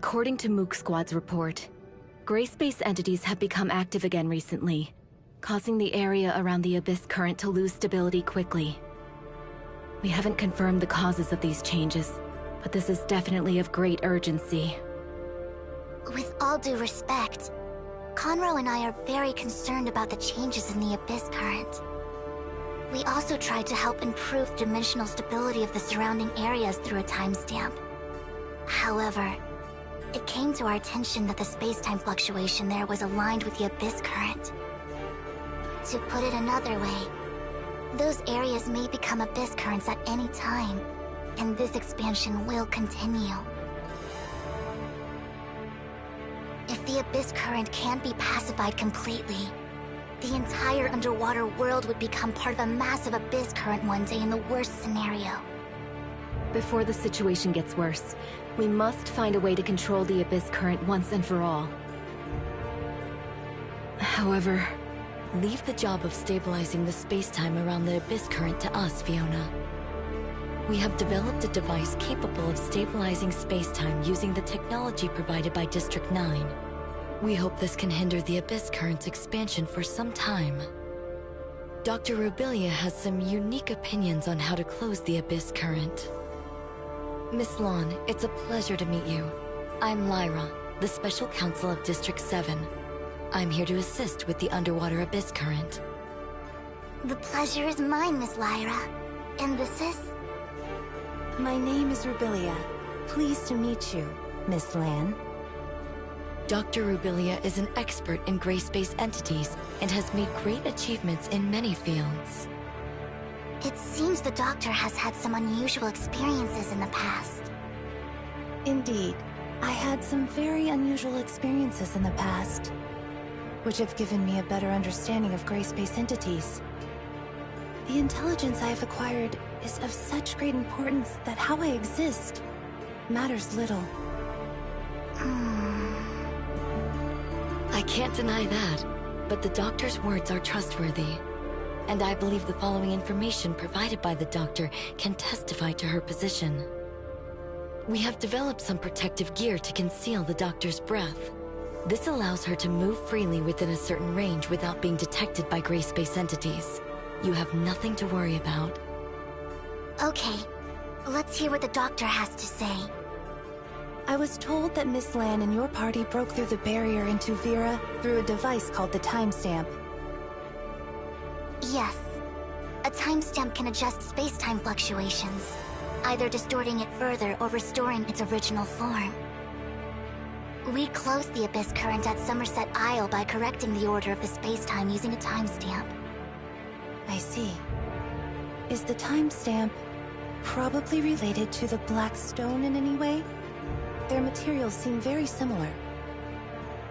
According to Mook Squad's report, Gray Space entities have become active again recently, causing the area around the Abyss Current to lose stability quickly. We haven't confirmed the causes of these changes, but this is definitely of great urgency. With all due respect, Conroe and I are very concerned about the changes in the Abyss Current. We also tried to help improve the dimensional stability of the surrounding areas through a timestamp. However, it came to our attention that the space-time fluctuation there was aligned with the Abyss Current. To put it another way, those areas may become Abyss Currents at any time, and this expansion will continue. If the Abyss Current can't be pacified completely, the entire underwater world would become part of a massive Abyss Current one day in the worst scenario. Before the situation gets worse, we must find a way to control the Abyss Current once and for all. However, leave the job of stabilizing the space-time around the Abyss Current to us, Fiona. We have developed a device capable of stabilizing space-time using the technology provided by District 9. We hope this can hinder the Abyss Current's expansion for some time. Dr. Rubilia has some unique opinions on how to close the Abyss Current. Miss Lon, it's a pleasure to meet you. I'm Lyra, the Special Counsel of District 7. I'm here to assist with the underwater Abyss Current. The pleasure is mine, Miss Lyra. And this is? My name is Rubilia. Pleased to meet you, Miss Lan. Dr. Rubilia is an expert in gray space entities and has made great achievements in many fields. It seems the Doctor has had some unusual experiences in the past. Indeed, I had some very unusual experiences in the past, which have given me a better understanding of gray space entities. The intelligence I have acquired is of such great importance that how I exist matters little. I can't deny that, but the Doctor's words are trustworthy. And I believe the following information provided by the Doctor can testify to her position. We have developed some protective gear to conceal the Doctor's breath. This allows her to move freely within a certain range without being detected by gray space entities. You have nothing to worry about. Okay, let's hear what the Doctor has to say. I was told that Miss Lan and your party broke through the barrier into Vera through a device called the timestamp. Yes. A timestamp can adjust space-time fluctuations, either distorting it further or restoring its original form. We closed the Abyss Current at Somerset Isle by correcting the order of the space-time using a timestamp. I see. Is the timestamp probably related to the Black Stone in any way? Their materials seem very similar.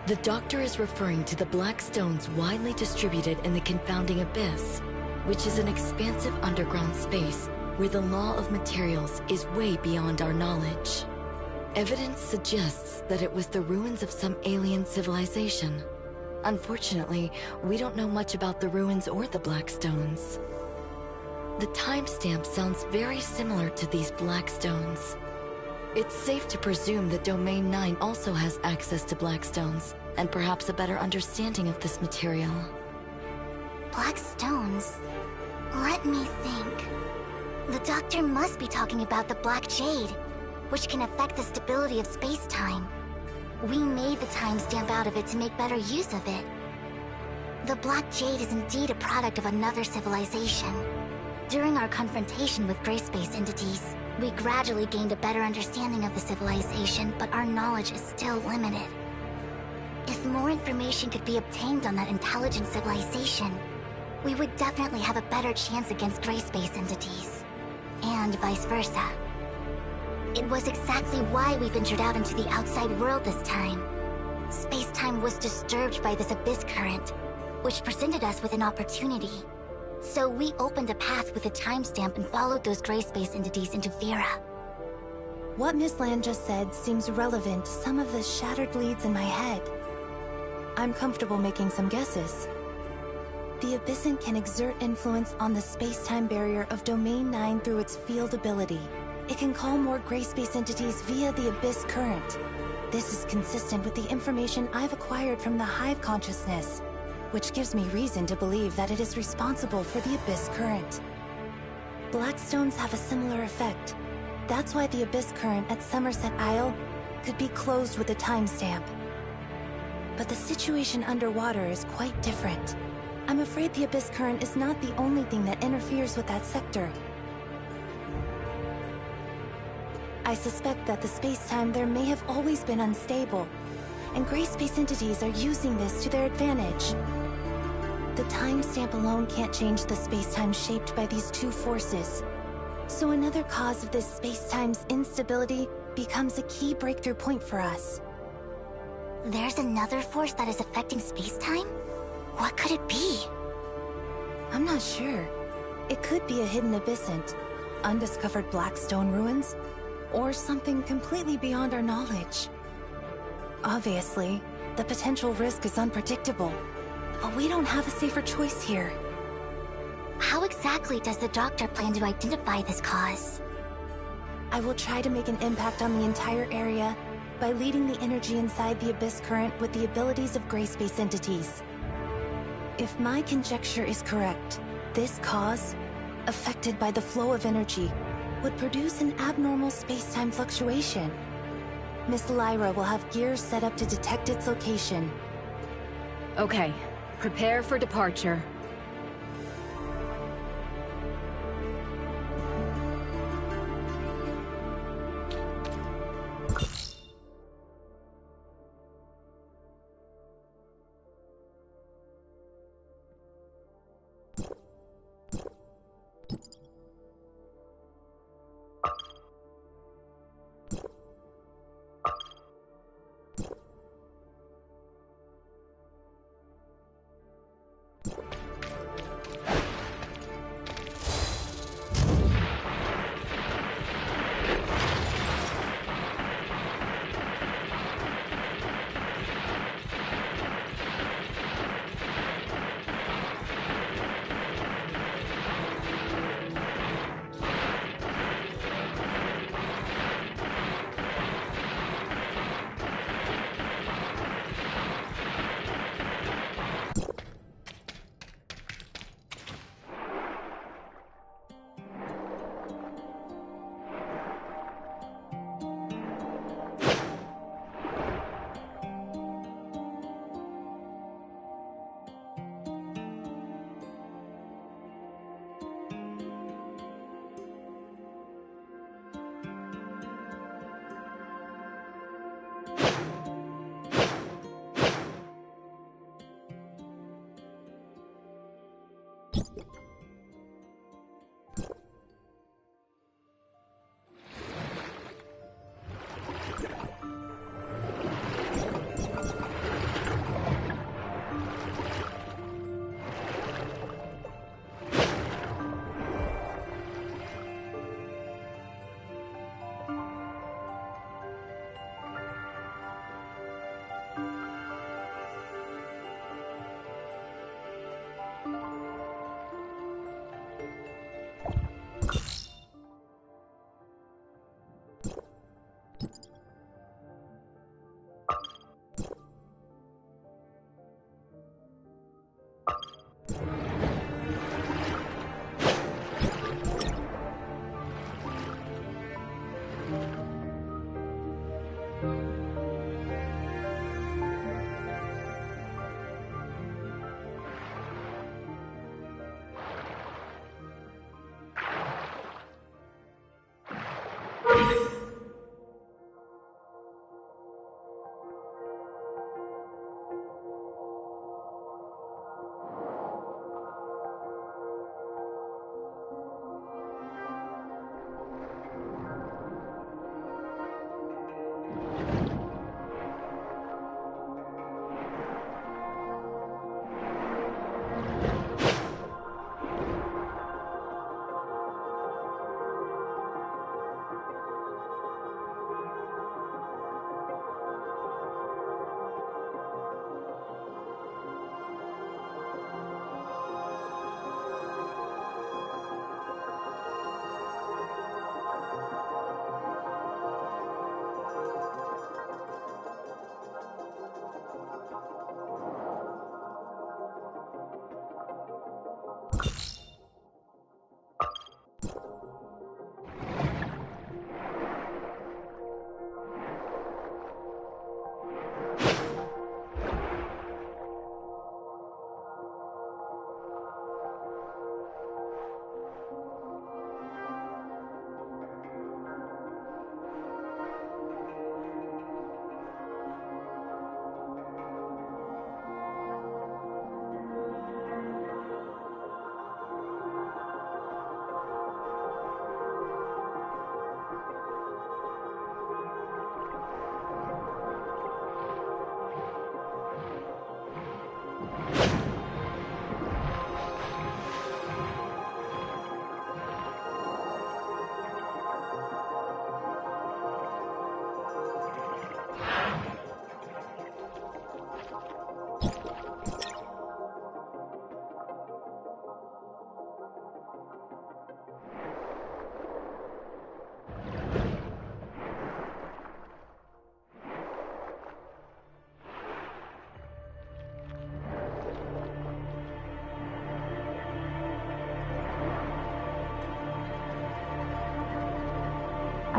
The Doctor is referring to the Black Stones widely distributed in the Confounding Abyss, which is an expansive underground space where the law of materials is way beyond our knowledge. Evidence suggests that it was the ruins of some alien civilization. Unfortunately, we don't know much about the ruins or the Black Stones. The timestamp sounds very similar to these Black Stones. It's safe to presume that Domain 9 also has access to Black Stones, and perhaps a better understanding of this material. Black Stones? Let me think. The Doctor must be talking about the Black Jade, which can affect the stability of space-time. We made the timestamp out of it to make better use of it. The Black Jade is indeed a product of another civilization. During our confrontation with gray space entities, we gradually gained a better understanding of the civilization, but our knowledge is still limited. If more information could be obtained on that intelligent civilization, we would definitely have a better chance against gray space entities. And vice versa. It was exactly why we ventured out into the outside world this time. Space-time was disturbed by this Abyss Current, which presented us with an opportunity. So we opened a path with a timestamp and followed those gray space entities into Vera. What Miss Lan just said seems relevant to some of the shattered leads in my head. I'm comfortable making some guesses. The Abyssin can exert influence on the space-time barrier of Domain 9 through its field ability. It can call more gray space entities via the Abyss Current. This is consistent with the information I've acquired from the Hive consciousness, which gives me reason to believe that it is responsible for the Abyss Current. Black stones have a similar effect. That's why the Abyss Current at Somerset Isle could be closed with a timestamp. But the situation underwater is quite different. I'm afraid the Abyss Current is not the only thing that interferes with that sector. I suspect that the space-time there may have always been unstable, and gray space entities are using this to their advantage. The timestamp alone can't change the space-time shaped by these two forces. So another cause of this space-time's instability becomes a key breakthrough point for us. There's another force that is affecting space-time? What could it be? I'm not sure. It could be a hidden abyssant, undiscovered black stone ruins, or something completely beyond our knowledge. Obviously, the potential risk is unpredictable, but we don't have a safer choice here. How exactly does the Doctor plan to identify this cause? I will try to make an impact on the entire area by leading the energy inside the Abyss Current with the abilities of gray space entities. If my conjecture is correct, this cause, affected by the flow of energy, would produce an abnormal space-time fluctuation. Miss Lyra will have gears set up to detect its location. Okay, prepare for departure.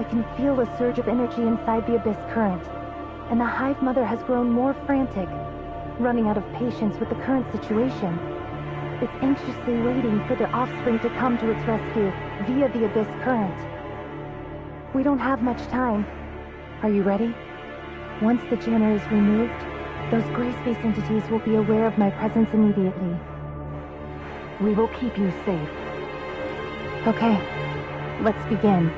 I can feel a surge of energy inside the Abyss current, and the Hive Mother has grown more frantic, running out of patience with the current situation. It's anxiously waiting for the offspring to come to its rescue via the Abyss current. We don't have much time. Are you ready? Once the jammer is removed, those gray space entities will be aware of my presence immediately. We will keep you safe. Okay, let's begin.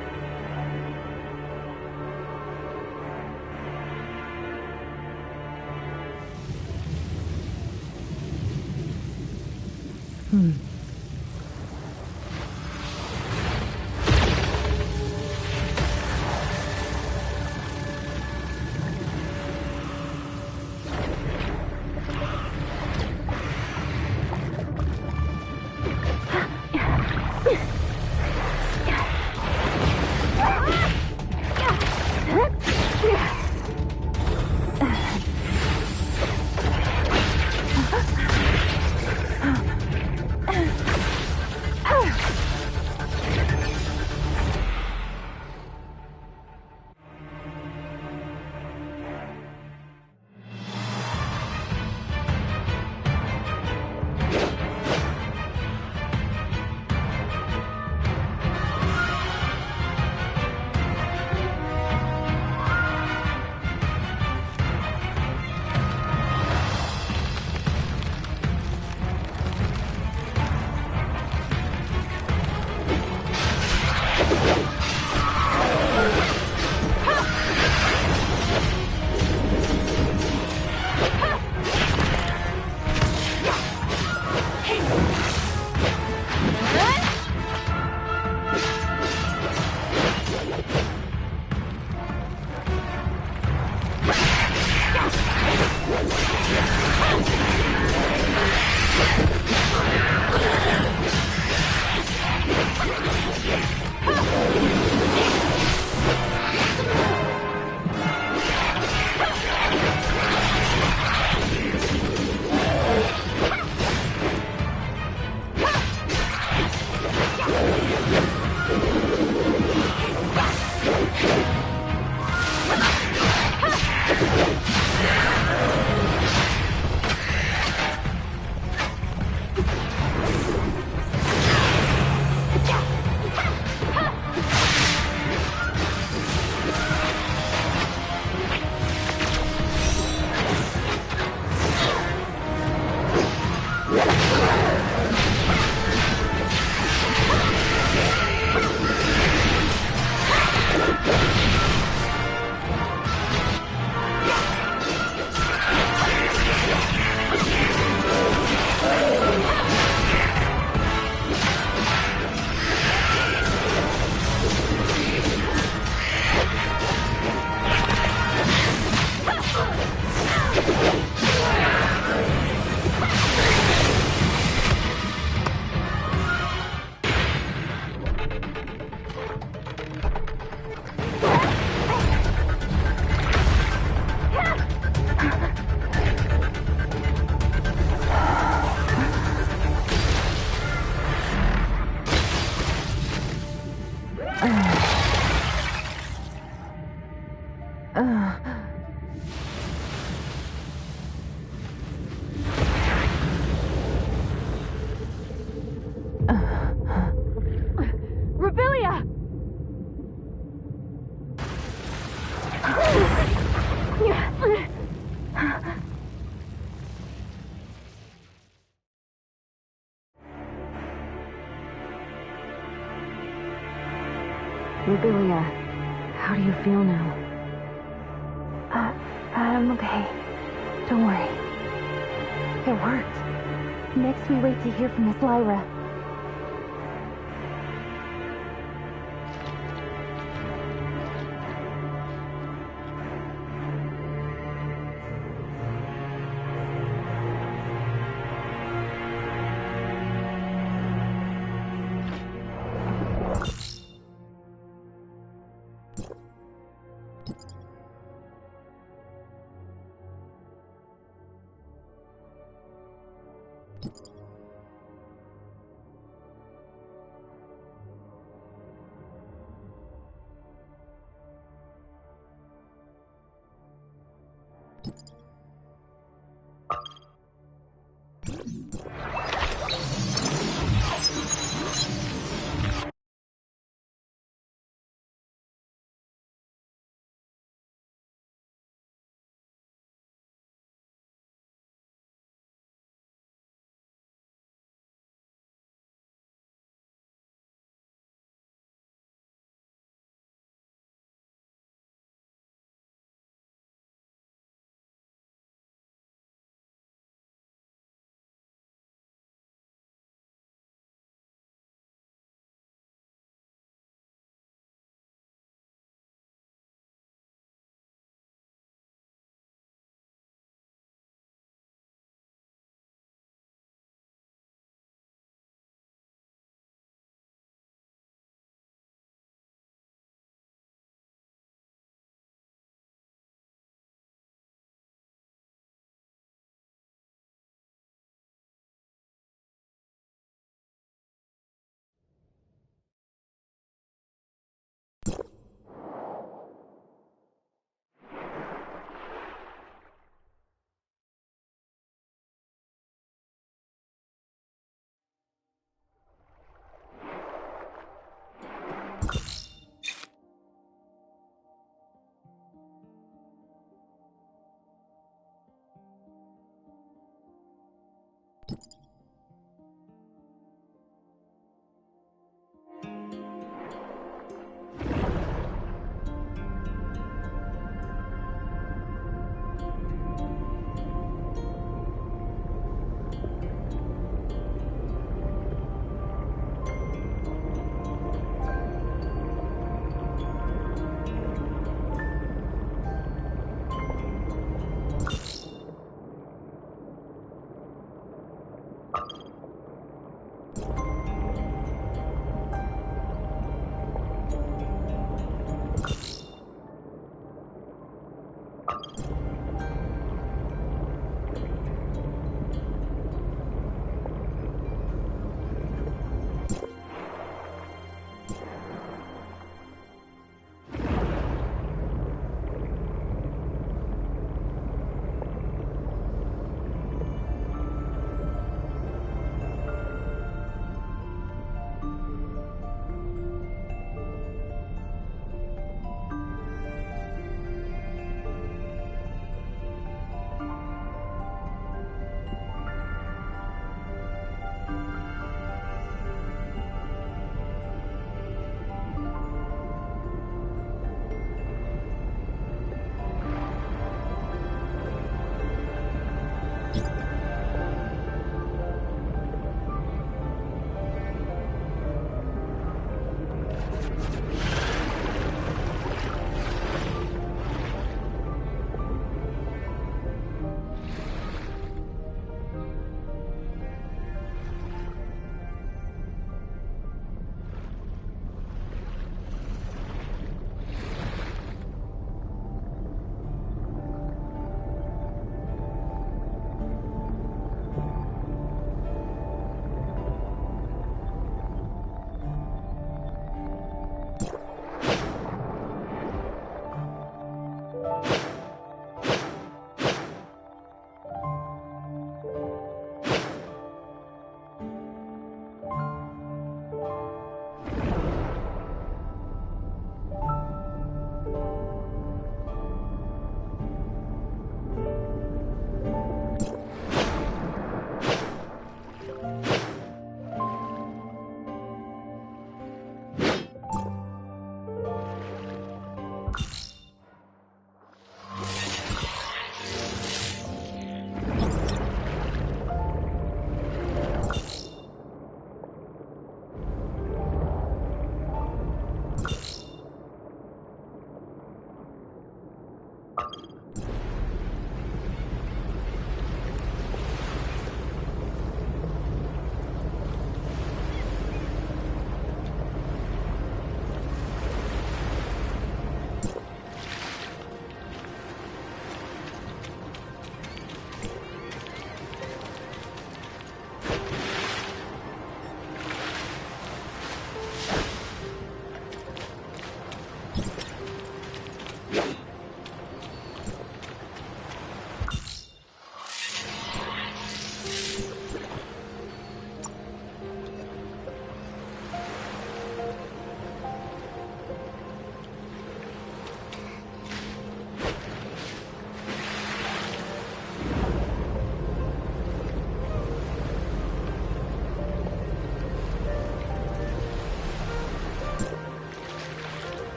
Rubilia, how do you feel now? I'm okay. Don't worry. It worked. Next we wait to hear from Miss Lyra.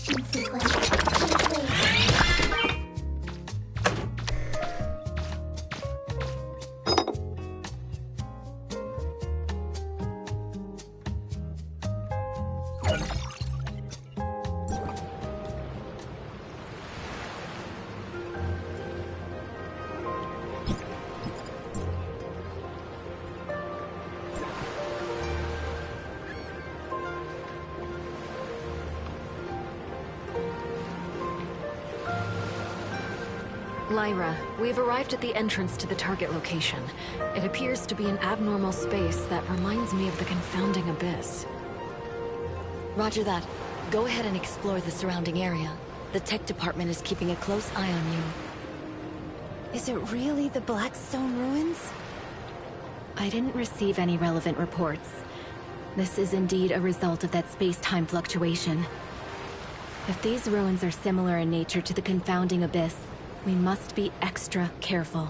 Mission sequence. Please wait. Lyra, we've arrived at the entrance to the target location. It appears to be an abnormal space that reminds me of the confounding abyss. Roger that. Go ahead and explore the surrounding area. The tech department is keeping a close eye on you. Is it really the Blackstone ruins? I didn't receive any relevant reports. This is indeed a result of that space-time fluctuation. If these ruins are similar in nature to the confounding abyss, we must be extra careful.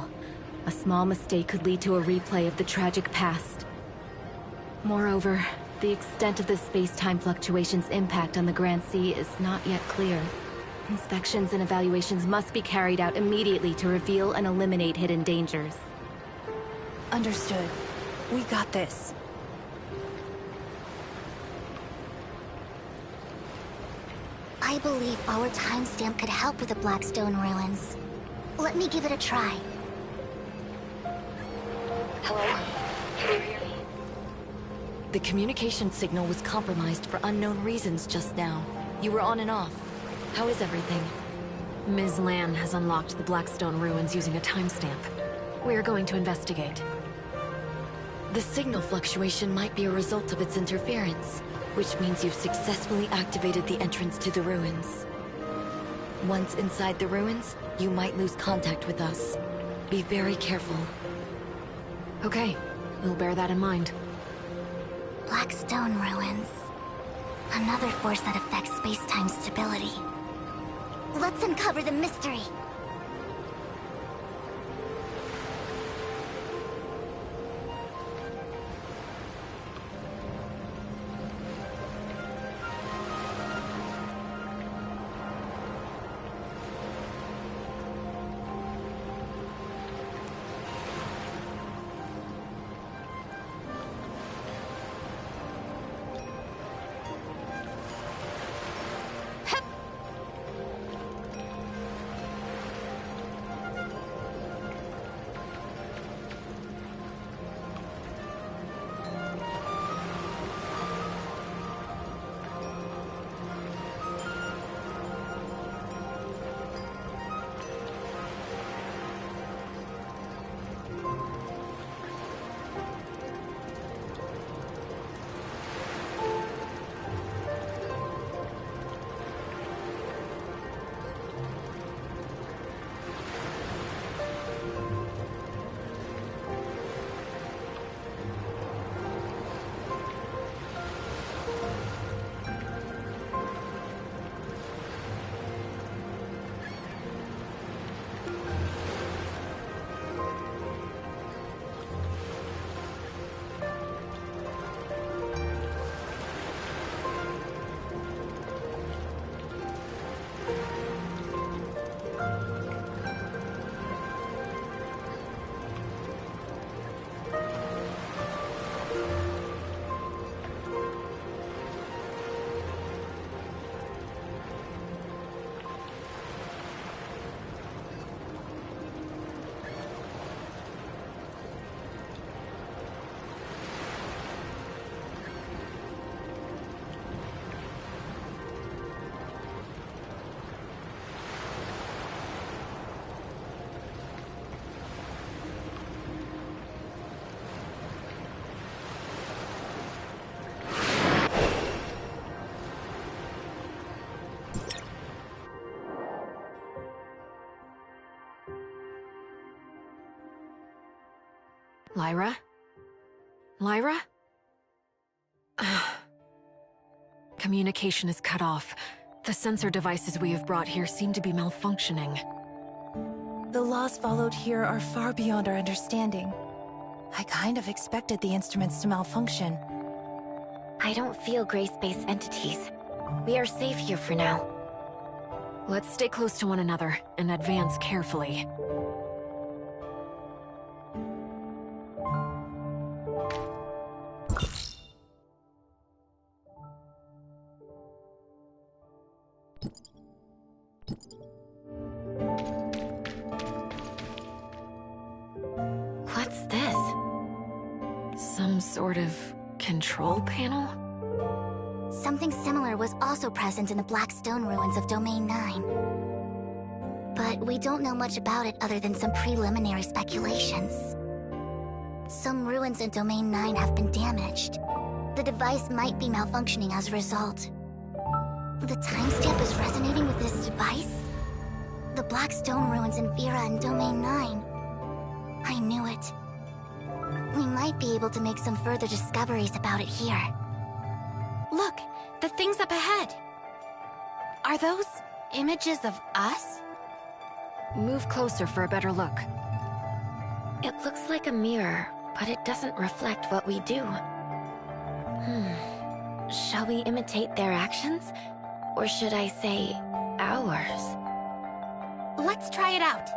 A small mistake could lead to a replay of the tragic past. Moreover, the extent of the space-time fluctuation's impact on the Grand Sea is not yet clear. Inspections and evaluations must be carried out immediately to reveal and eliminate hidden dangers. Understood. We got this. I believe our timestamp could help with the Blackstone ruins. Let me give it a try. Hello? Can you hear me? The communication signal was compromised for unknown reasons just now. You were on and off. How is everything? Ms. Lan has unlocked the Blackstone ruins using a timestamp. We are going to investigate. The signal fluctuation might be a result of its interference, which means you've successfully activated the entrance to the ruins. Once inside the ruins, you might lose contact with us. Be very careful. Okay, we'll bear that in mind. Blackstone ruins. Another force that affects space-time stability. Let's uncover the mystery. Lyra? Lyra? Communication is cut off. The sensor devices we have brought here seem to be malfunctioning. The laws followed here are far beyond our understanding. I kind of expected the instruments to malfunction. I don't feel gray space entities. We are safe here for now. Let's stay close to one another and advance carefully. What's this? Some sort of control panel? Something similar was also present in the Black Stone ruins of Domain 9. But we don't know much about it other than some preliminary speculations. Some ruins in Domain 9 have been damaged. The device might be malfunctioning as a result. The timestamp is resonating with this device? The Black Stone ruins in Vera and Domain 9. I knew it. We might be able to make some further discoveries about it here. Look, the things up ahead. Are those images of us? Move closer for a better look. It looks like a mirror, but it doesn't reflect what we do. Shall we imitate their actions? Or should I say, ours? Let's try it out.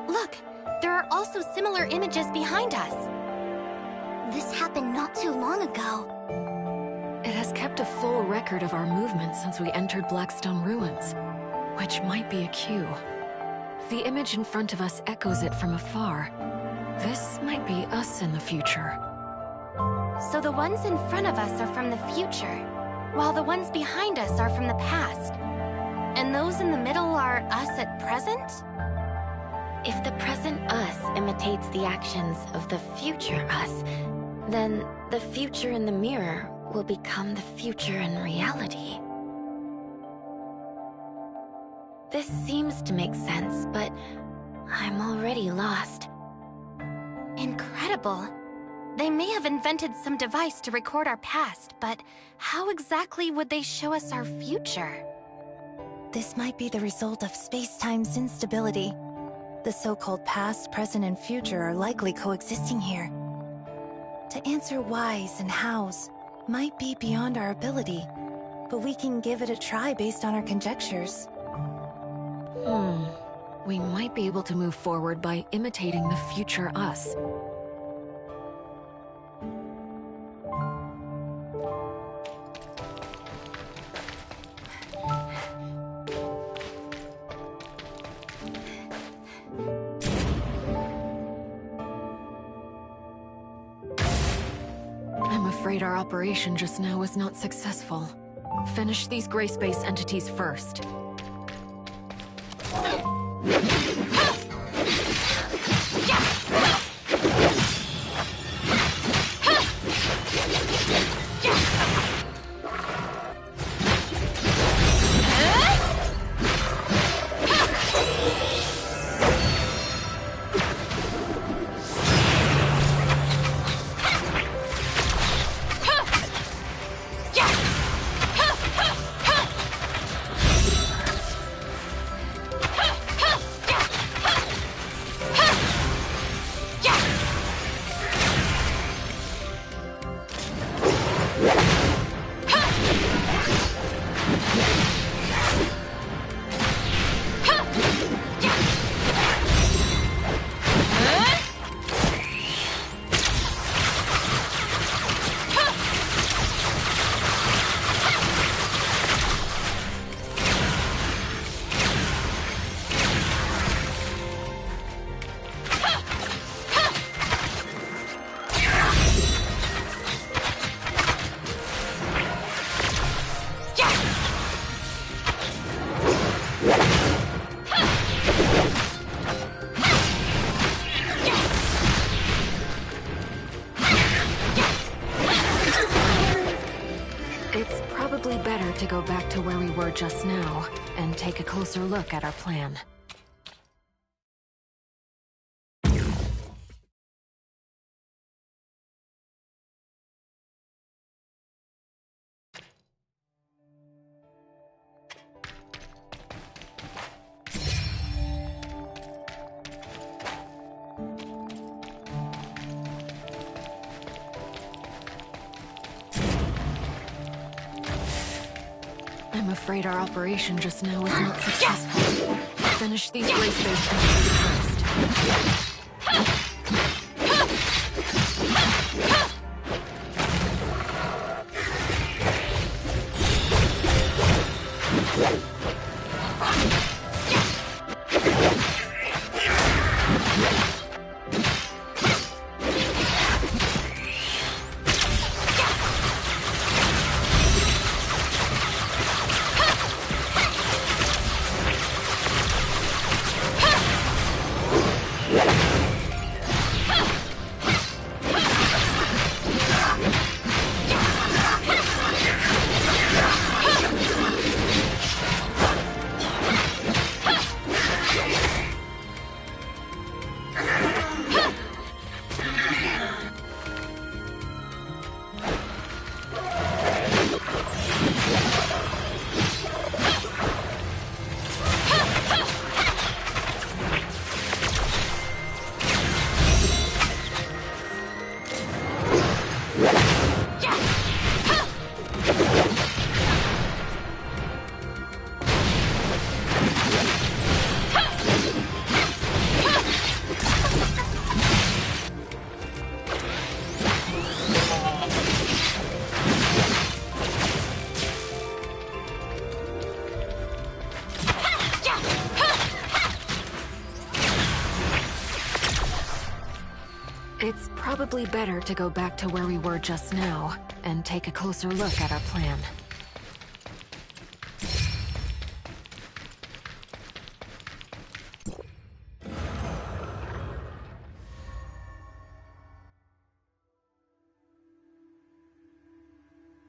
Look, there are also similar images behind us. This happened not too long ago. It has kept a full record of our movements since we entered Blackstone Ruins, which might be a cue. The image in front of us echoes it from afar. This might be us in the future. So the ones in front of us are from the future, while the ones behind us are from the past. And those in the middle are us at present? If the present us imitates the actions of the future us, then the future in the mirror will become the future in reality. This seems to make sense, but I'm already lost. Incredible. They may have invented some device to record our past, but how exactly would they show us our future? This might be the result of space-time's instability. The so-called past, present, and future are likely coexisting here. To answer whys and hows might be beyond our ability, but we can give it a try based on our conjectures. We might be able to move forward by imitating the future us. I'm afraid our operation just now was not successful. Finish these gray space entities first. It's probably better to go back to where we were just now and take a closer look at our plan. I'm afraid our operation just now was not successful. Finish these race-based entities first. It's probably better to go back to where we were just now, and take a closer look at our plan.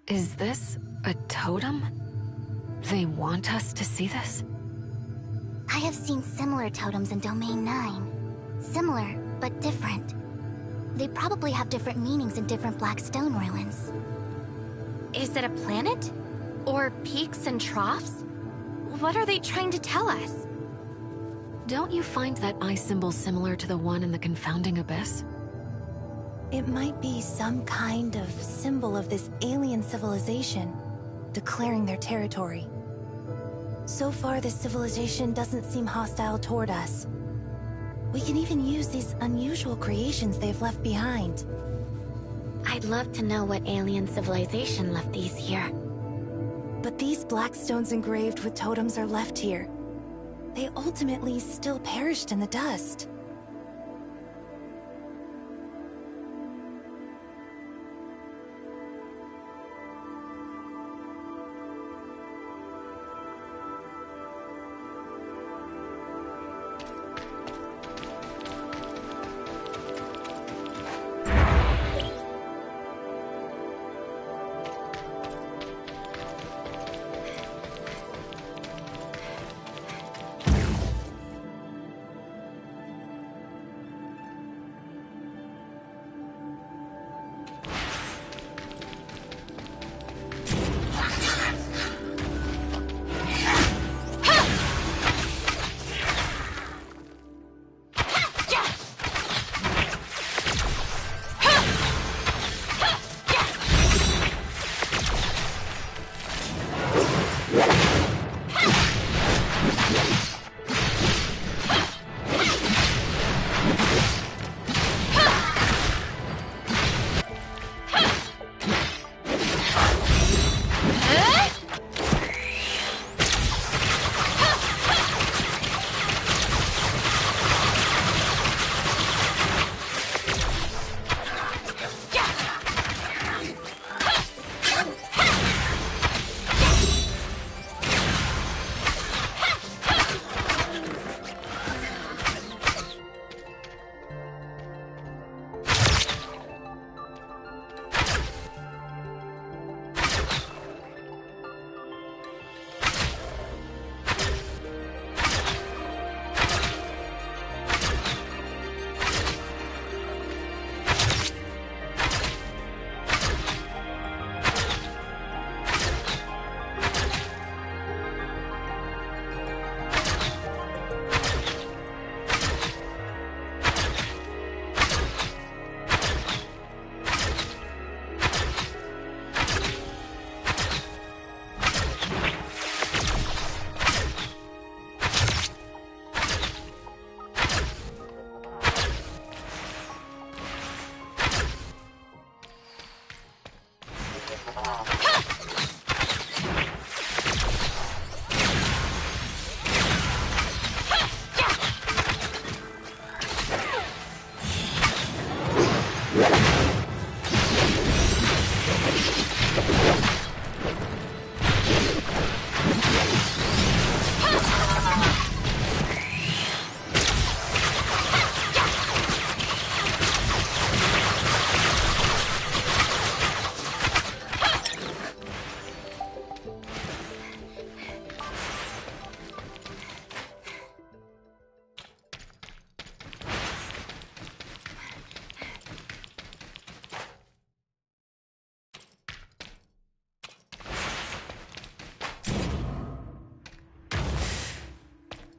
Is this a totem? They want us to see this? I have seen similar totems in Domain 9. Similar, but different. They probably have different meanings in different Black Stone ruins. Is it a planet? Or peaks and troughs? What are they trying to tell us? Don't you find that eye symbol similar to the one in the Confounding Abyss? It might be some kind of symbol of this alien civilization, declaring their territory. So far, this civilization doesn't seem hostile toward us. We can even use these unusual creations they've left behind. I'd love to know what alien civilization left these here. But these black stones engraved with totems are left here. They ultimately still perished in the dust.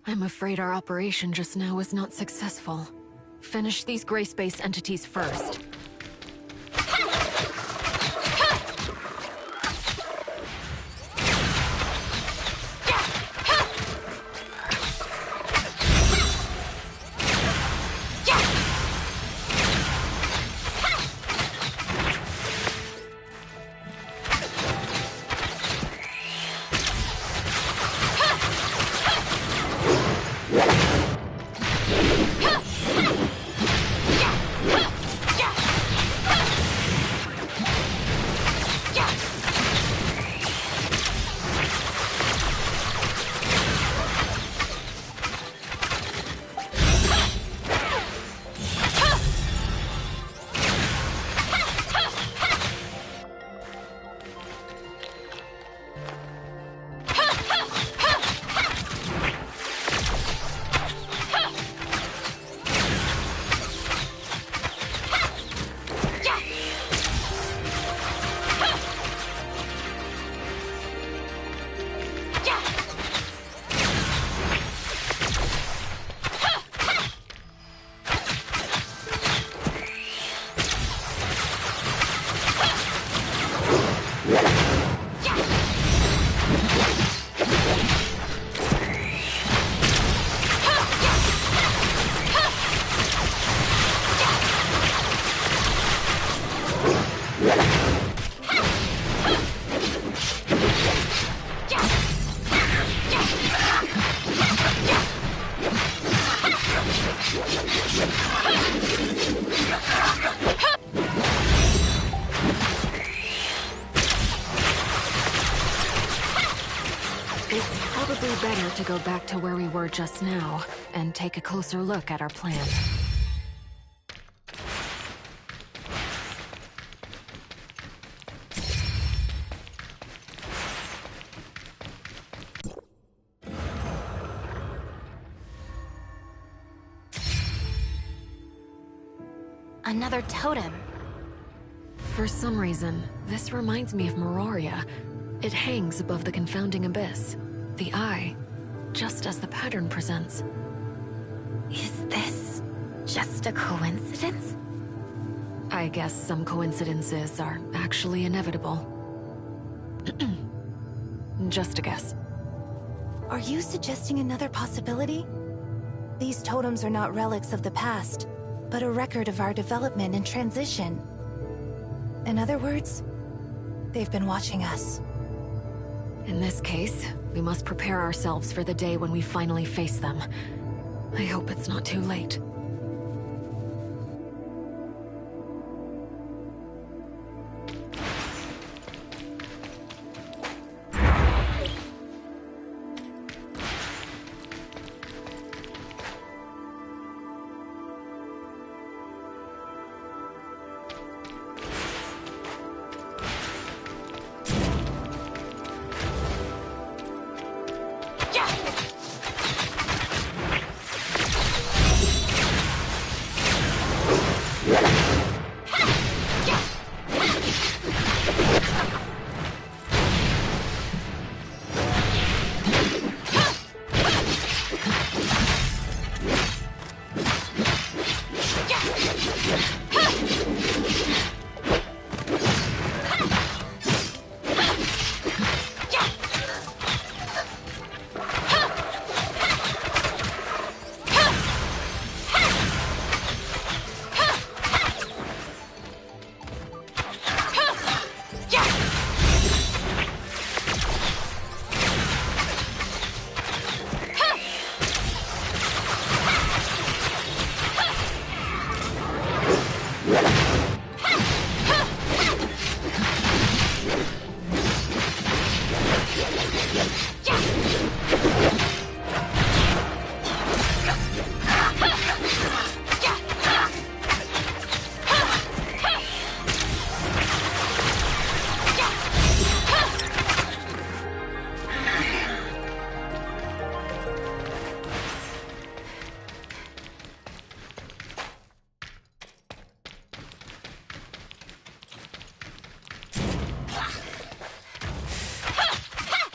I'm afraid our operation just now was not successful. Finish these gray space entities first. It's probably better to go back to where we were just now, and take a closer look at our plan. Another totem. For some reason, this reminds me of Meroria. It hangs above the confounding abyss, the eye, just as the pattern presents. Is this just a coincidence? I guess some coincidences are actually inevitable. Just a guess. Are you suggesting another possibility? These totems are not relics of the past, but a record of our development and transition. In other words, they've been watching us. In this case, we must prepare ourselves for the day when we finally face them. I hope it's not too late.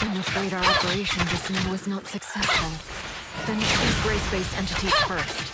I'm afraid our operation just now was not successful. Finish these gray space entities first.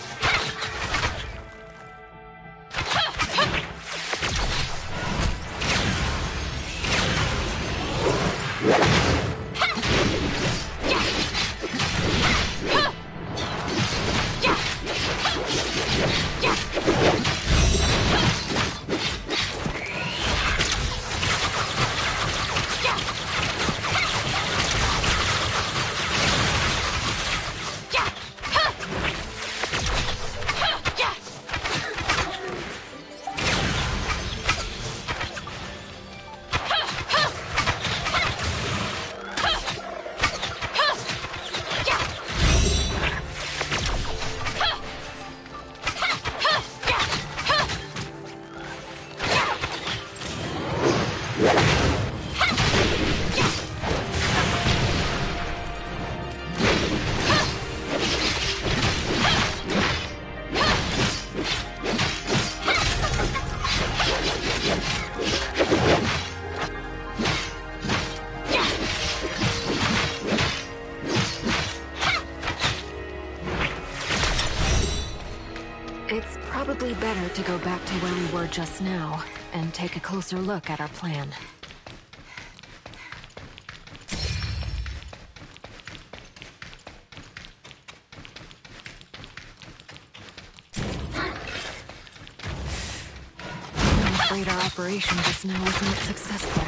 It's probably better to go back to where we were just now and take a closer look at our plan. I'm afraid our operation just now wasn't successful.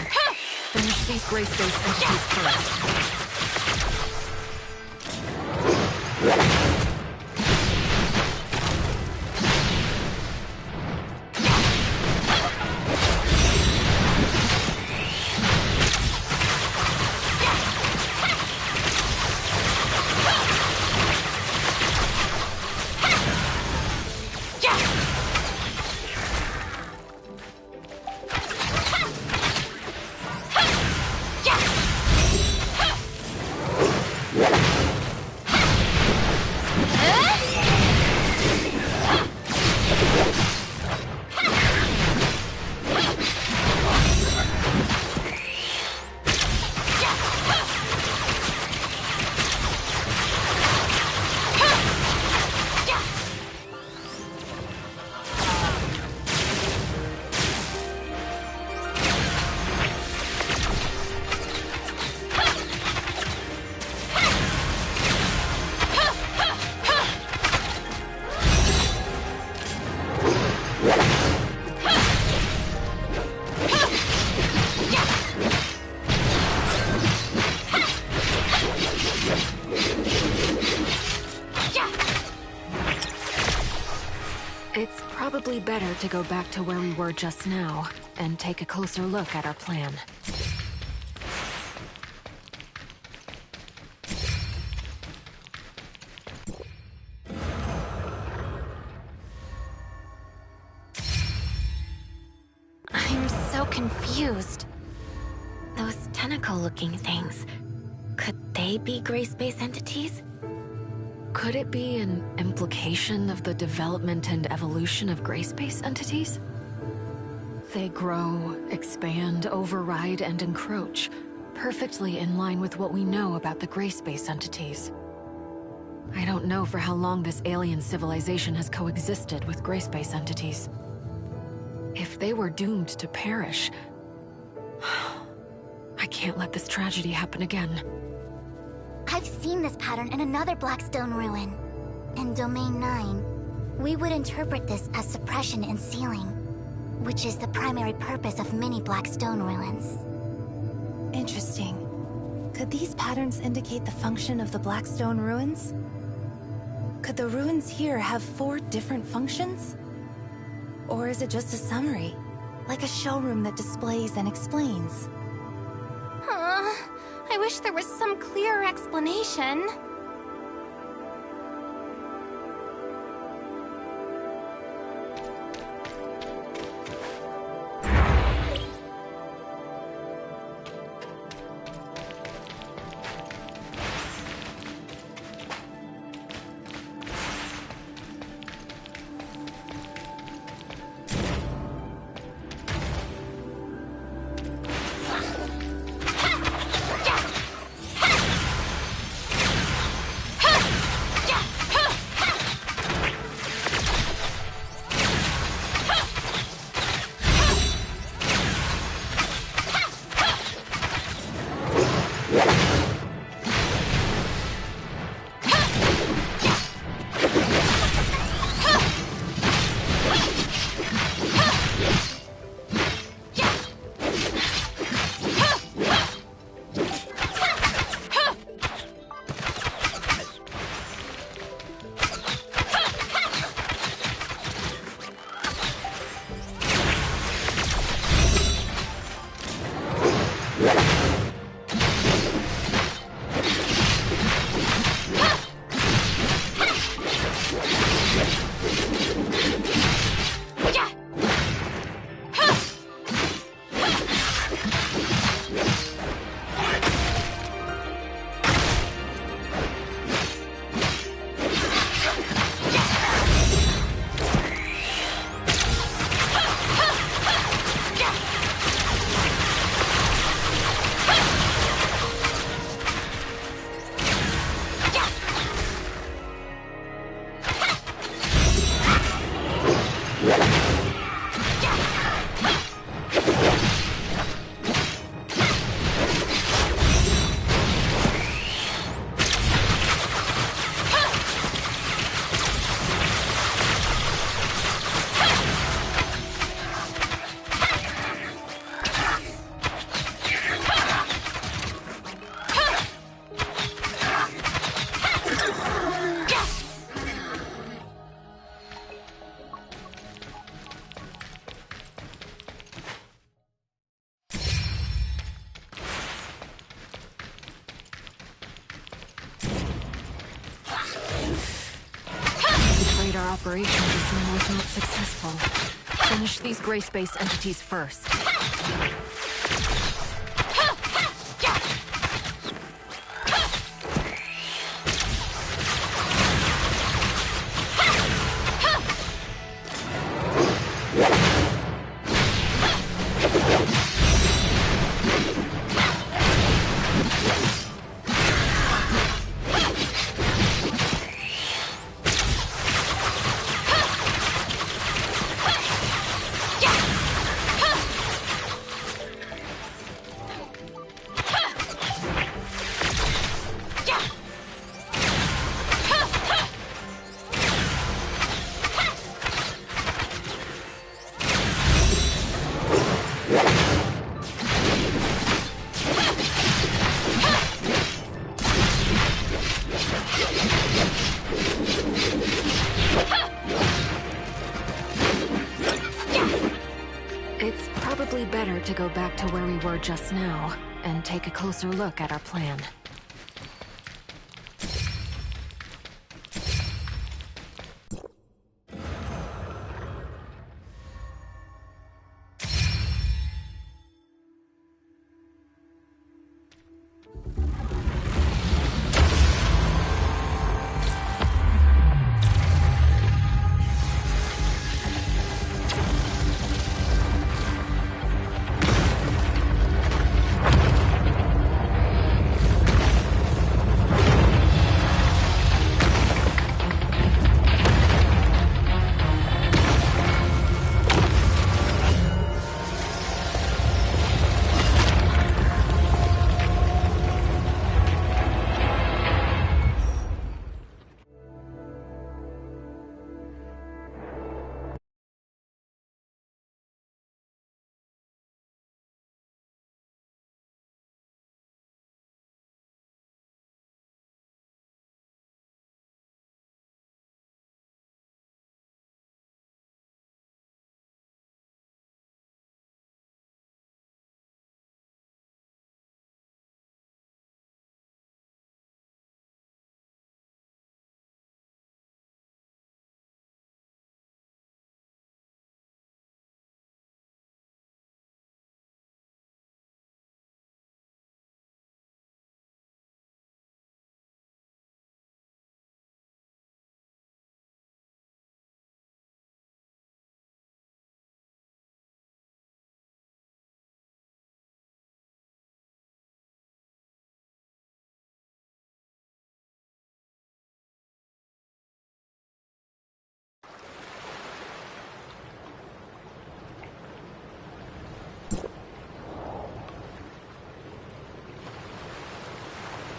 Finish these gray space entities first. It's probably better to go back to where we were just now and take a closer look at our plan. I'm so confused. Those tentacle-looking things, could they be gray space entities? Could it be an implication of the development and evolution of gray space entities? They grow, expand, override, and encroach, perfectly in line with what we know about the gray space entities. I don't know for how long this alien civilization has coexisted with gray space entities. If they were doomed to perish, I can't let this tragedy happen again. I've seen this pattern in another Blackstone ruin. In Domain 9, we would interpret this as suppression and sealing, which is the primary purpose of many Blackstone ruins. Interesting. Could these patterns indicate the function of the Blackstone ruins? Could the ruins here have 4 different functions? Or is it just a summary, like a showroom that displays and explains? I wish there was some clearer explanation. operation just now was not successful. Finish these gray space entities first. It's probably better to go back to where we were just now, and take a closer look at our plan.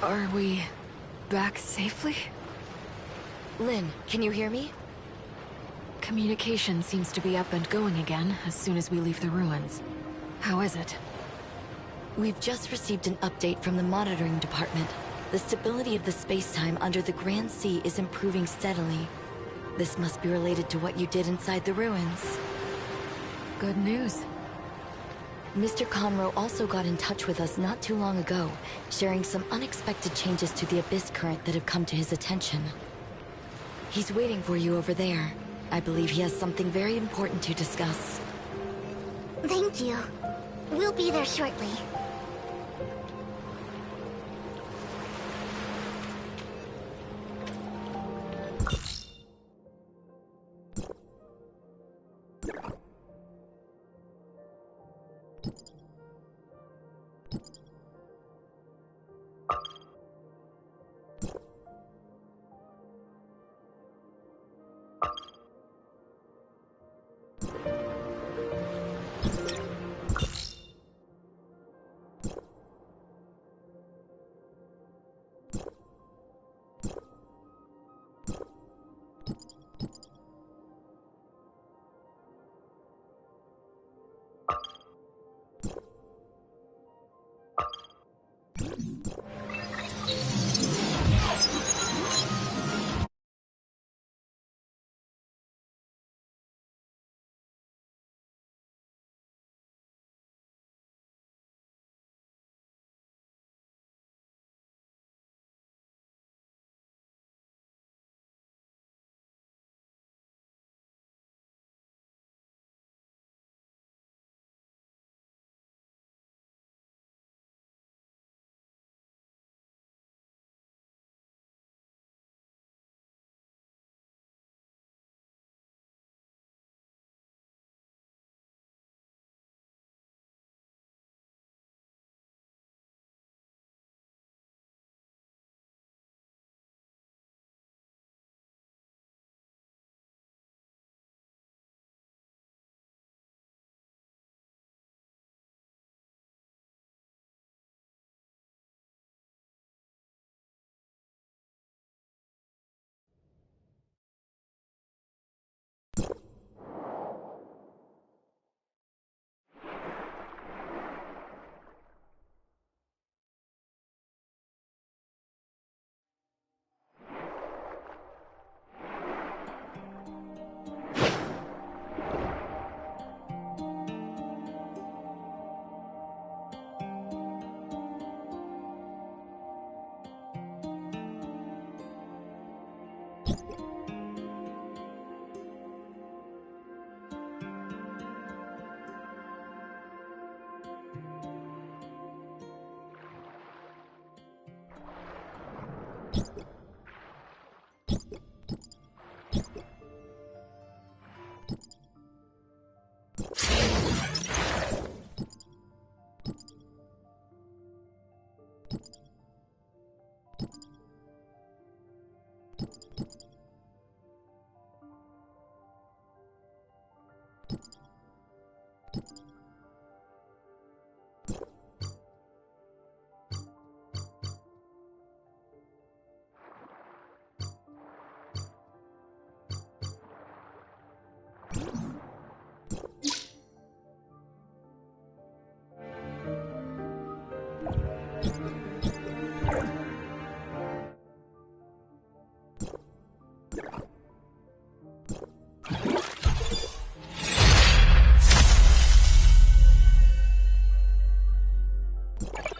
Are we back safely? Lynn, can you hear me? Communication seems to be up and going again as soon as we leave the ruins. How is it? We've just received an update from the monitoring department. The stability of the space-time under the Grand Sea is improving steadily. This must be related to what you did inside the ruins. Good news. Mr. Conroe also got in touch with us not too long ago, sharing some unexpected changes to the Abyss current that have come to his attention. He's waiting for you over there. I believe he has something very important to discuss. Thank you. We'll be there shortly.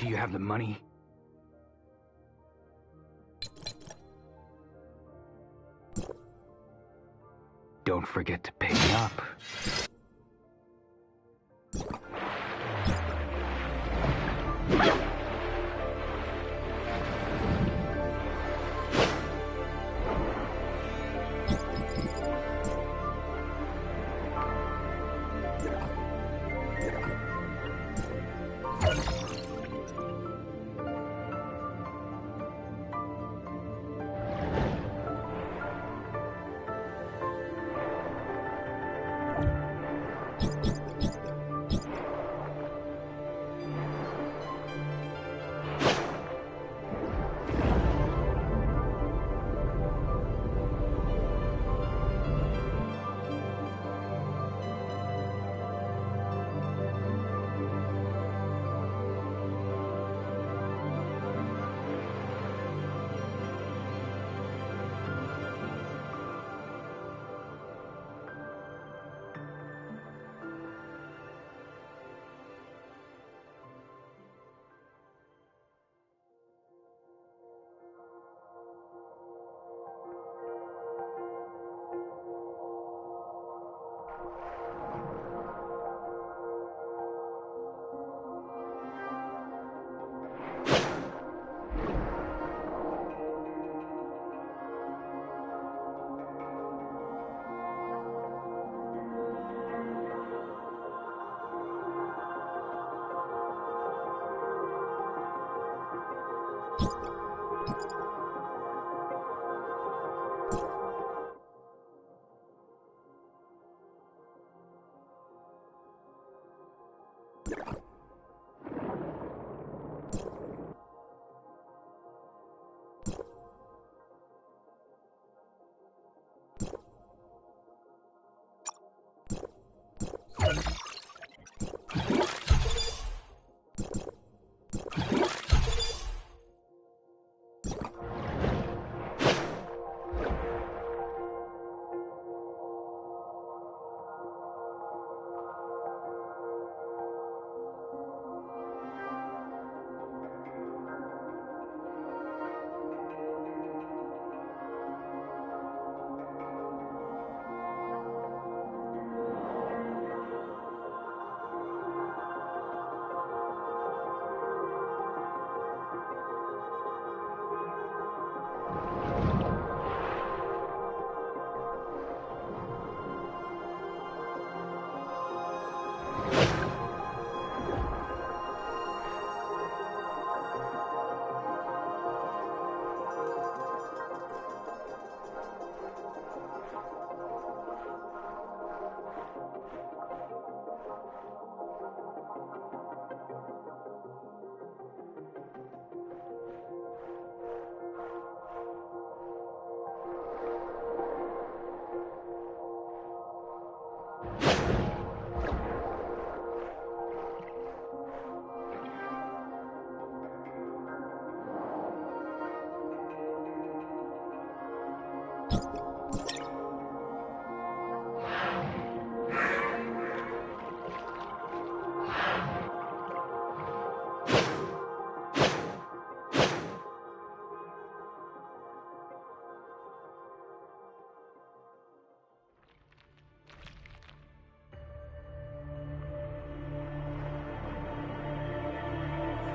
Do you have the money? Don't forget to pay me up.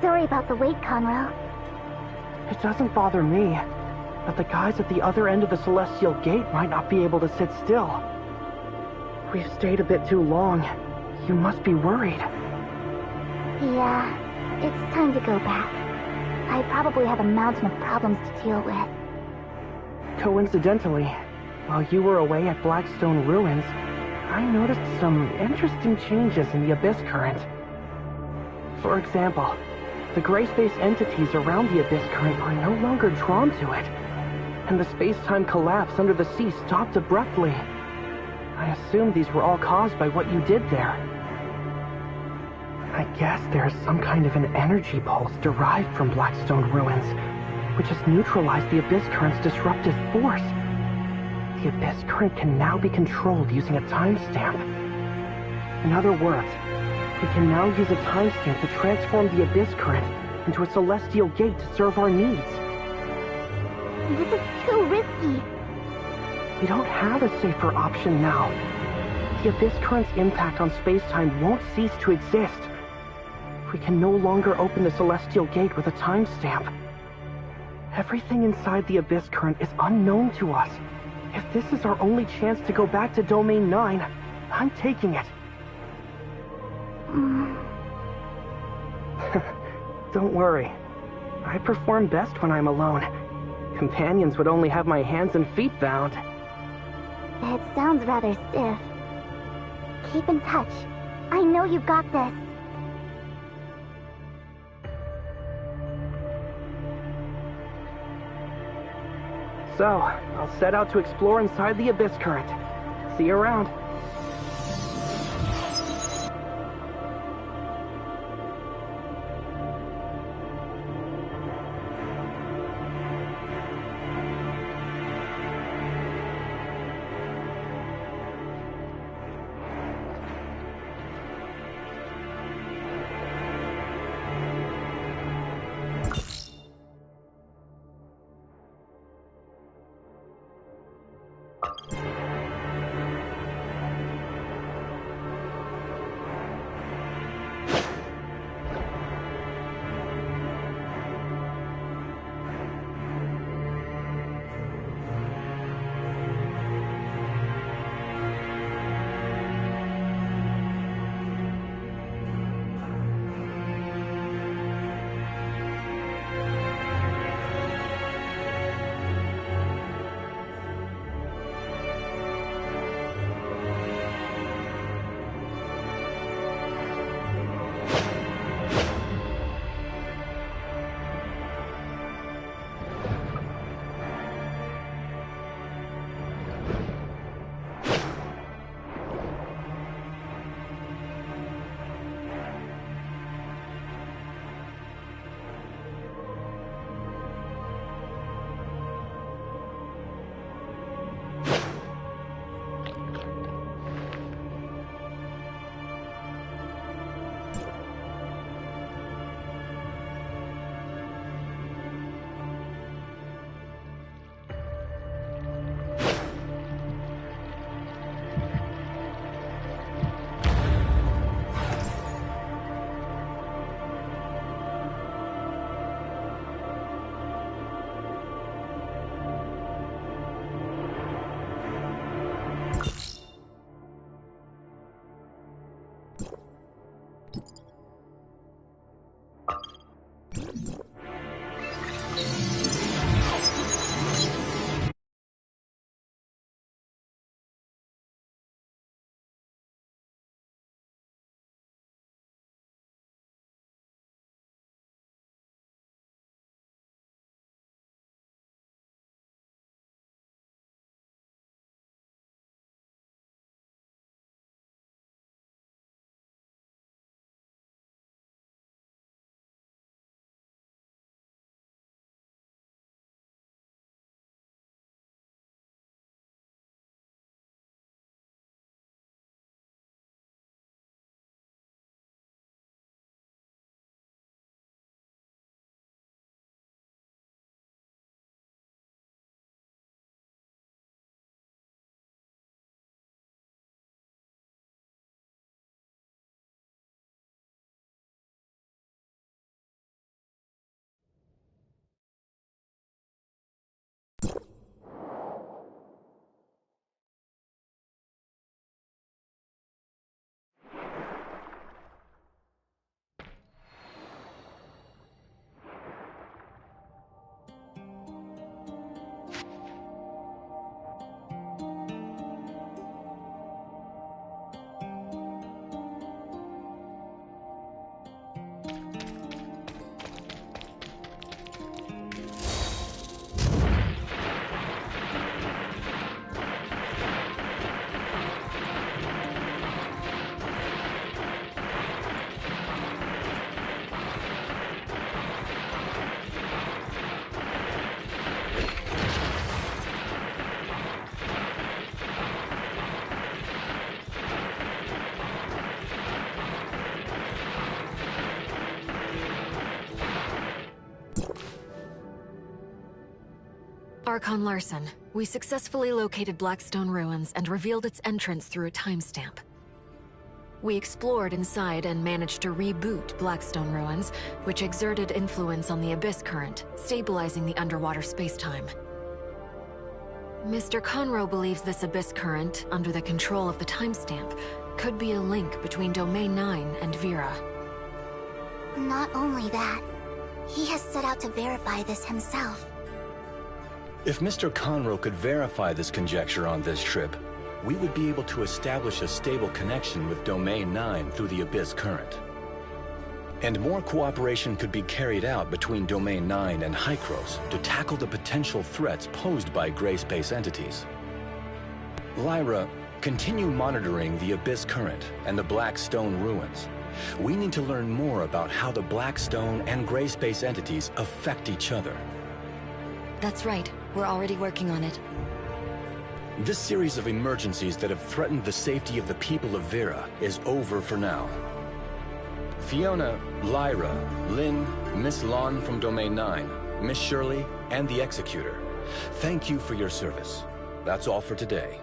Sorry about the wait, Conroe. It doesn't bother me, but the guys at the other end of the Celestial Gate might not be able to sit still. We've stayed a bit too long. You must be worried. Yeah, it's time to go back. I probably have a mountain of problems to deal with. Coincidentally, while you were away at Blackstone Ruins, I noticed some interesting changes in the Abyss Current. For example, the gray space entities around the Abyss Current are no longer drawn to it, and the space-time collapse under the sea stopped abruptly. I assume these were all caused by what you did there. I guess there's some kind of an energy pulse derived from Blackstone Ruins, which has neutralized the Abyss Current's disruptive force. The Abyss Current can now be controlled using a timestamp. In other words, we can now use a timestamp to transform the Abyss Current into a celestial gate to serve our needs. This is too risky. We don't have a safer option now. The Abyss Current's impact on space-time won't cease to exist. We can no longer open the celestial gate with a timestamp. Everything inside the Abyss Current is unknown to us. If this is our only chance to go back to Domain 9, I'm taking it. Don't worry. I perform best when I'm alone. Companions would only have my hands and feet bound. It sounds rather stiff. Keep in touch. I know you've got this. So, I'll set out to explore inside the Abyss Current. See you around. Archon Larson, we successfully located Blackstone Ruins and revealed its entrance through a timestamp. We explored inside and managed to reboot Blackstone Ruins, which exerted influence on the Abyss Current, stabilizing the underwater spacetime. Mr. Conroe believes this Abyss Current, under the control of the timestamp, could be a link between Domain 9 and Vera. Not only that, he has set out to verify this himself. If Mr. Conroe could verify this conjecture on this trip, we would be able to establish a stable connection with Domain 9 through the Abyss Current. And more cooperation could be carried out between Domain 9 and Hykros to tackle the potential threats posed by gray space entities. Lyra, continue monitoring the Abyss Current and the Blackstone Ruins. We need to learn more about how the Blackstone and gray space entities affect each other. That's right. We're already working on it. This series of emergencies that have threatened the safety of the people of Vera is over for now. Fiona, Lyra, Lynn, Miss Lon from Domain 9, Miss Shirley, and the Executor, thank you for your service. That's all for today.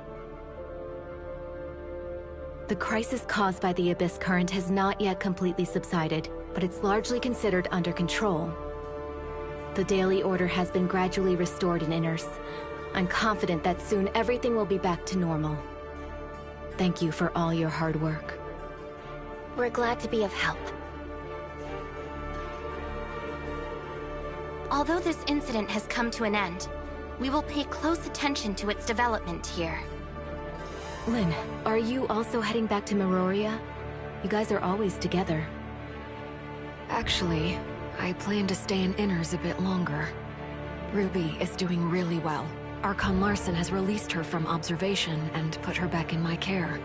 The crisis caused by the Abyss Current has not yet completely subsided, but it's largely considered under control. The Daily Order has been gradually restored in Inners. I'm confident that soon everything will be back to normal. Thank you for all your hard work. We're glad to be of help. Although this incident has come to an end, we will pay close attention to its development here. Lynn, are you also heading back to Meroria? You guys are always together. Actually, I plan to stay in Inners a bit longer. Ruby is doing really well. Archon Larson has released her from observation and put her back in my care.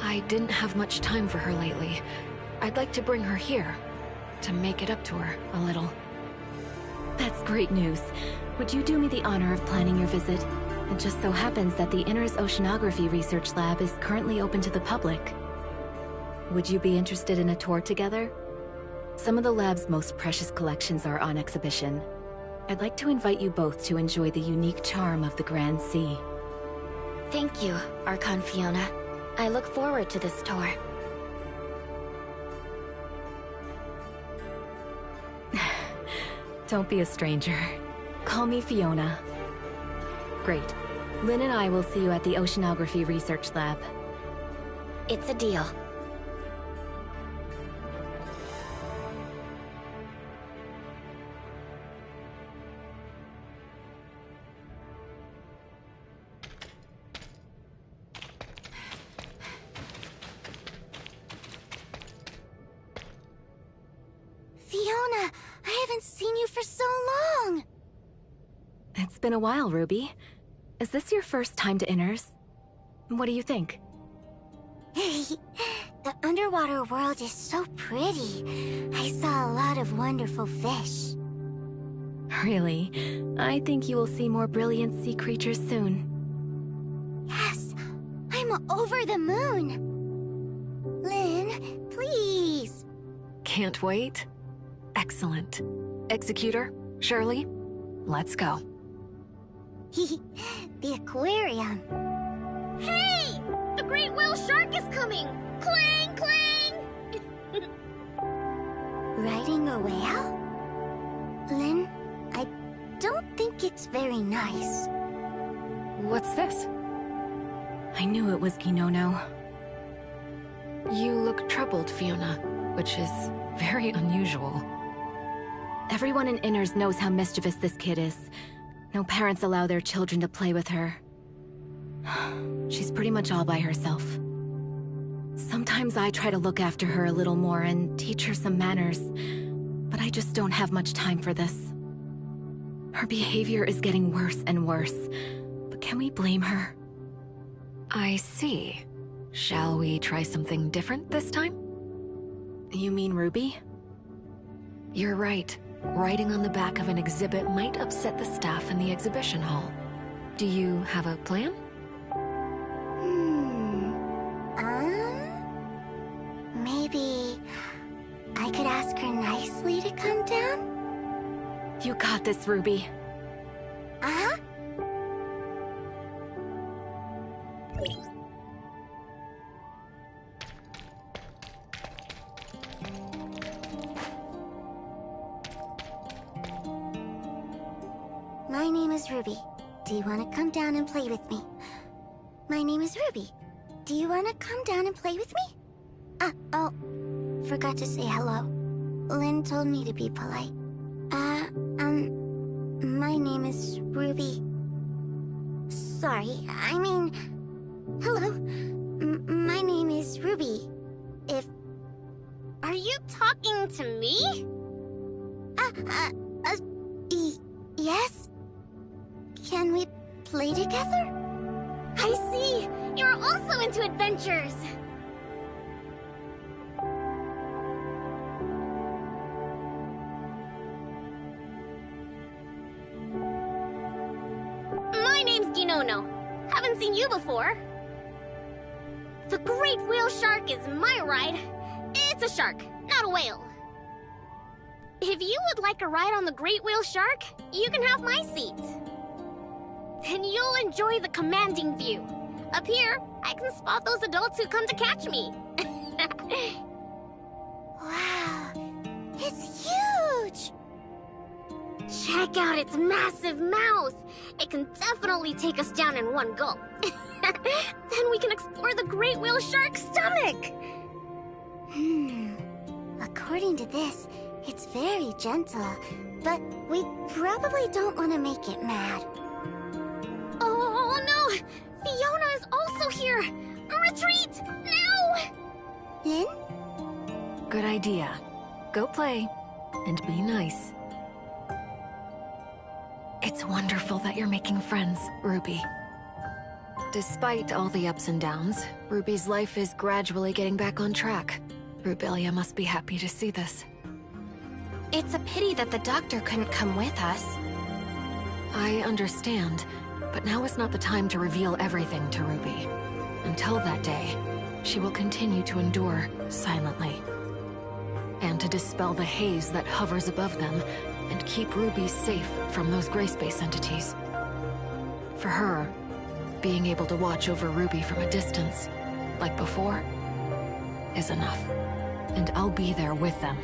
I didn't have much time for her lately. I'd like to bring her here, to make it up to her a little. That's great news. Would you do me the honor of planning your visit? It just so happens that the Inners Oceanography Research Lab is currently open to the public. Would you be interested in a tour together? Some of the lab's most precious collections are on exhibition. I'd like to invite you both to enjoy the unique charm of the Grand Sea. Thank you, Archon Fiona. I look forward to this tour. Don't be a stranger. Call me Fiona. Great. Lynn and I will see you at the Oceanography Research Lab. It's a deal. Fiona, I haven't seen you for so long! It's been a while, Ruby. Is this your first time to Inners? What do you think? The underwater world is so pretty. I saw a lot of wonderful fish. Really? I think you will see more brilliant sea creatures soon. Yes, I'm over the moon. Lynn, please. Can't wait? Excellent. Executor, Shirley, let's go. The aquarium. Hey! The great whale shark is coming! Clang, clang! Riding a whale? Lynn, I don't think it's very nice. What's this? I knew it was Kinono. You look troubled, Fiona, which is very unusual. Everyone in Inners knows how mischievous this kid is. No parents allow their children to play with her. She's pretty much all by herself. Sometimes I try to look after her a little more and teach her some manners, but I just don't have much time for this. Her behavior is getting worse and worse, but can we blame her? I see. Shall we try something different this time? You mean Ruby? You're right. Riding on the back of an exhibit might upset the staff in the exhibition hall. Do you have a plan? Maybe I could ask her nicely to come down? You got this, Ruby. Uh-huh. My name is Ruby. Do you want to come down and play with me? My name is Ruby. Do you want to come down and play with me? Oh, forgot to say hello. Lynn told me to be polite. My name is Ruby. Sorry, I mean... Hello. My name is Ruby. Are you talking to me? Yes? Can we play together? I see! You're also into adventures! My name's Ginono. Haven't seen you before. The Great Whale Shark is my ride. It's a shark, not a whale. If you would like a ride on the Great Whale Shark, you can have my seat. And you'll enjoy the commanding view. Up here, I can spot those adults who come to catch me. Wow, it's huge! Check out its massive mouth. It can definitely take us down in one gulp. Then we can explore the Great Whale Shark's stomach. According to this, it's very gentle, but we probably don't want to make it mad. Oh no! Fiona is also here! Retreat! Now! Lynn? Good idea. Go play, and be nice. It's wonderful that you're making friends, Ruby. Despite all the ups and downs, Ruby's life is gradually getting back on track. Rubelia must be happy to see this. It's a pity that the doctor couldn't come with us. I understand, but now is not the time to reveal everything to Ruby. Until that day, she will continue to endure silently. And to dispel the haze that hovers above them, and keep Ruby safe from those gray space entities. For her, being able to watch over Ruby from a distance, like before, is enough. And I'll be there with them.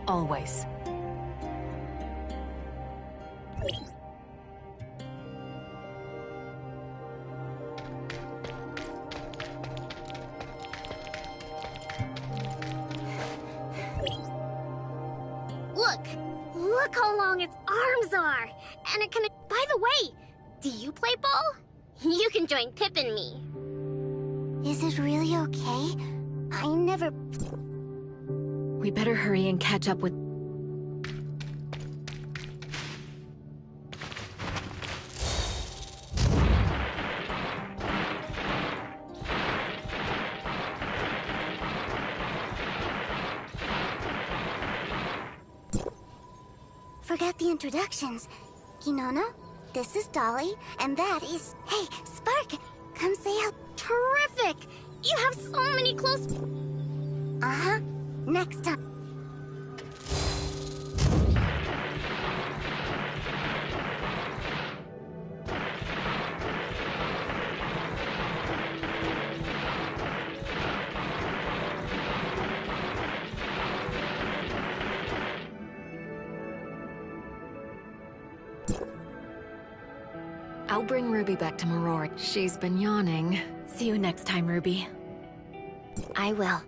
Always. Look how long its arms are! And it can... By the way, do you play ball? You can join Pip and me. Is it really okay? I never... We better hurry and catch up with... Forgot the introductions. Ginono, this is Dolly, and that is... Hey, Spark! Come say hello. Terrific! You have so many close... Uh-huh. Next time. I'll bring Ruby back to Marori. She's been yawning. See you next time, Ruby. I will.